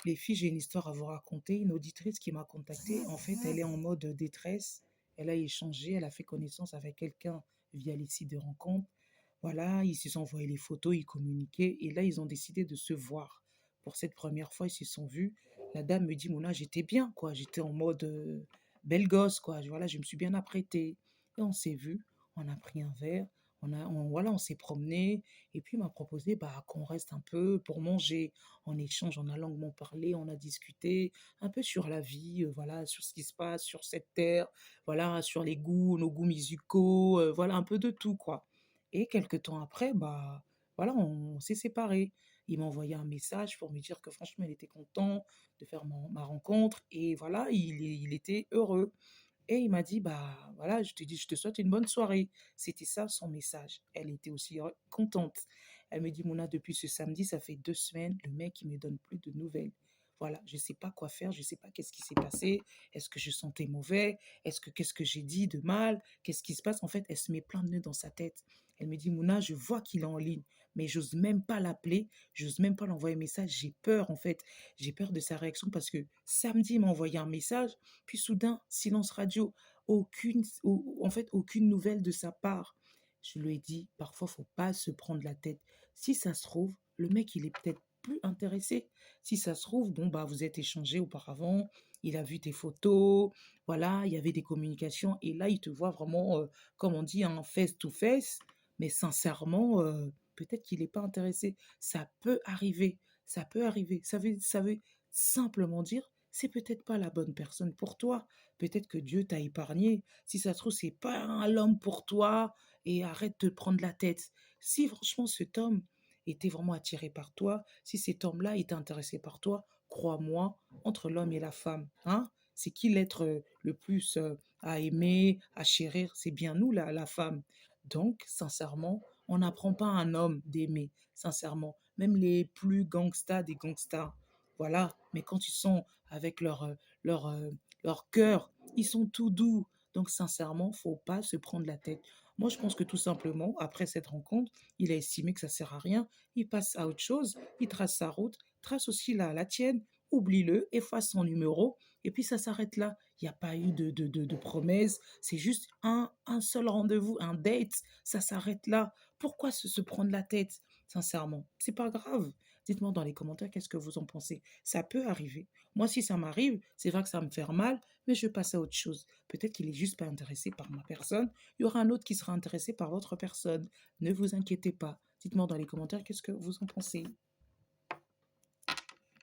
Les filles, j'ai une histoire à vous raconter. Une auditrice qui m'a contactée, en fait, elle est en mode détresse. Elle a échangé, elle a fait connaissance avec quelqu'un via les sites de rencontres. Voilà, ils se sont envoyés les photos, ils communiquaient et là, ils ont décidé de se voir. Pour cette première fois, ils se sont vus. La dame me dit: «Mouna, j'étais bien, quoi. J'étais en mode, belle gosse, quoi. Voilà, je me suis bien apprêtée» et on s'est vus, on a pris un verre, on s'est promené et puis il m'a proposé, bah, qu'on reste un peu pour manger. En échange, on a longuement parlé, on a discuté un peu sur la vie, voilà, sur ce qui se passe sur cette terre, voilà, sur les goûts, nos goûts musicaux, voilà, un peu de tout, quoi. Et quelque temps après, bah, voilà, on s'est séparés. Il m'a envoyé un message pour me dire que franchement, il était content de faire ma rencontre et voilà, il était heureux. Et il m'a dit: «Bah, voilà, je te dis je te souhaite une bonne soirée». C'était ça son message. Elle était aussi contente. Elle me dit: «Mouna, depuis ce samedi, ça fait 2 semaines, le mec, il me donne plus de nouvelles. Voilà, je sais pas quoi faire, je sais pas qu'est-ce qui s'est passé. Est-ce que je sentais mauvais? Qu'est-ce que j'ai dit de mal? Qu'est-ce qui se passe?» En fait, elle se met plein de nœuds dans sa tête. Elle me dit: «Mouna, je vois qu'il est en ligne, mais j'ose même pas l'appeler, j'ose même pas l'envoyer un message, j'ai peur, en fait. J'ai peur de sa réaction parce que samedi, il m'a envoyé un message, puis soudain, silence radio, aucune nouvelle de sa part. Je lui ai dit: «Parfois, faut pas se prendre la tête. Si ça se trouve, le mec, il est peut-être plus intéressé. Si ça se trouve, bon, bah, vous êtes échangés auparavant, il a vu tes photos, voilà, il y avait des communications et là, il te voit vraiment, comme on dit, en face to face, mais sincèrement, peut-être qu'il est pas intéressé». Ça peut arriver. Ça veut simplement dire, c'est peut-être pas la bonne personne pour toi. Peut-être que Dieu t'a épargné. Si ça se trouve, c'est pas l'homme pour toi et arrête de te prendre la tête. Si franchement cet homme était vraiment attiré par toi, si cet homme-là était intéressé par toi, crois-moi, entre l'homme et la femme, hein, c'est qui l'être le plus à aimer, à chérir? C'est bien nous, la femme. Donc, sincèrement, on n'apprend pas à un homme d'aimer, sincèrement. Même les plus gangsters des gangsters, voilà. Mais quand ils sont avec leur, leur cœur, ils sont tout doux. Donc sincèrement, faut pas se prendre la tête. Moi, je pense que tout simplement, après cette rencontre, il a estimé que ça sert à rien. Il passe à autre chose, il trace sa route, trace aussi la tienne, oublie-le, efface son numéro, et puis ça s'arrête là. Il n'y a pas eu de promesse, c'est juste un seul rendez-vous, un date, ça s'arrête là. Pourquoi se prendre la tête, sincèrement? C'est pas grave. Dites-moi dans les commentaires qu'est-ce que vous en pensez. Ça peut arriver. Moi, si ça m'arrive, c'est vrai que ça me fait mal, mais je passe à autre chose. Peut-être qu'il est juste pas intéressé par ma personne. Il y aura un autre qui sera intéressé par votre personne. Ne vous inquiétez pas. Dites-moi dans les commentaires qu'est-ce que vous en pensez.